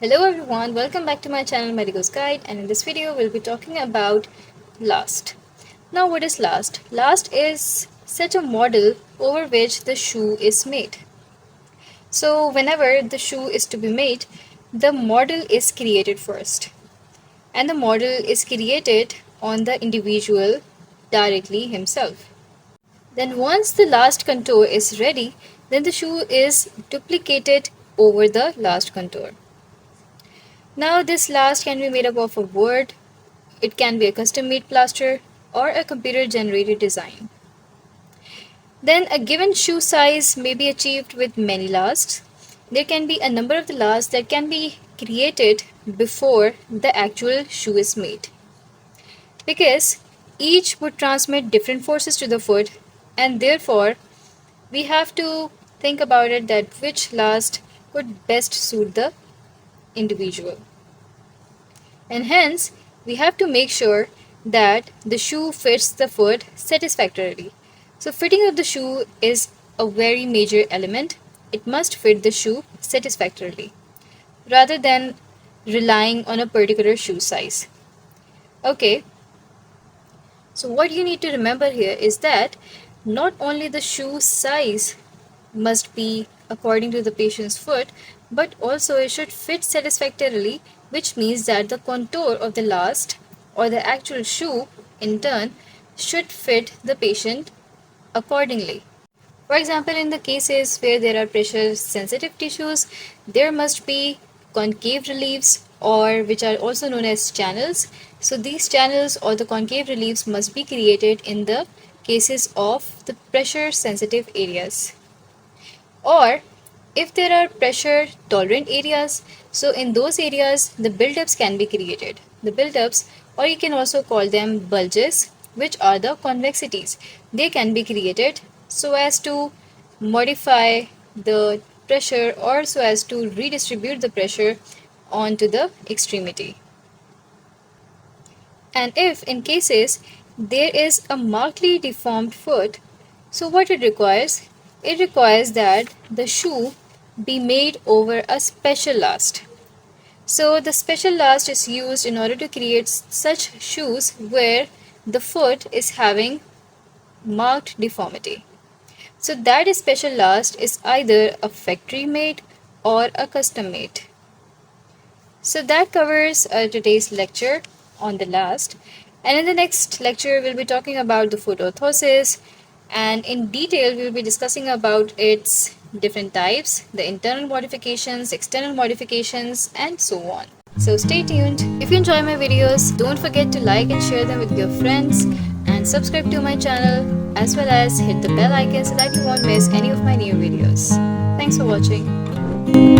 Hello everyone, welcome back to my channel Medico's Guide, and in this video we'll be talking about last. Now what is last? Last is such a model over which the shoe is made. So whenever the shoe is to be made, the model is created first. And the model is created on the individual directly himself. Then once the last contour is ready, then the shoe is duplicated over the last contour. Now this last can be made up of a word, it can be a custom made plaster or a computer generated design. Then a given shoe size may be achieved with many lasts. There can be a number of the lasts that can be created before the actual shoe is made. Because each would transmit different forces to the foot, and therefore we have to think about it that which last could best suit the individual. And hence we have to make sure that the shoe fits the foot satisfactorily. So fitting of the shoe is a very major element. It must fit the shoe satisfactorily rather than relying on a particular shoe size. Okay, so what you need to remember here is that not only the shoe size must be according to the patient's foot, but also it should fit satisfactorily, which means that the contour of the last or the actual shoe in turn should fit the patient accordingly. For example, in the cases where there are pressure sensitive tissues, there must be concave reliefs, or which are also known as channels. So these channels or the concave reliefs must be created in the cases of the pressure sensitive areas. Or if there are pressure tolerant areas, so in those areas the buildups can be created. The buildups, or you can also call them bulges, which are the convexities, they can be created so as to modify the pressure or so as to redistribute the pressure onto the extremity. And if in cases there is a markedly deformed foot, so what it requires? It requires that the shoe be made over a special last. So the special last is used in order to create such shoes where the foot is having marked deformity. So that special last is either a factory made or a custom made. So that covers today's lecture on the last, and in the next lecture we'll be talking about the foot orthosis, and in detail we'll be discussing about its different types, the internal modifications, external modifications, and so on. So stay tuned. If you enjoy my videos, don't forget to like and share them with your friends, and subscribe to my channel, as well as hit the bell icon so that you won't miss any of my new videos. Thanks for watching.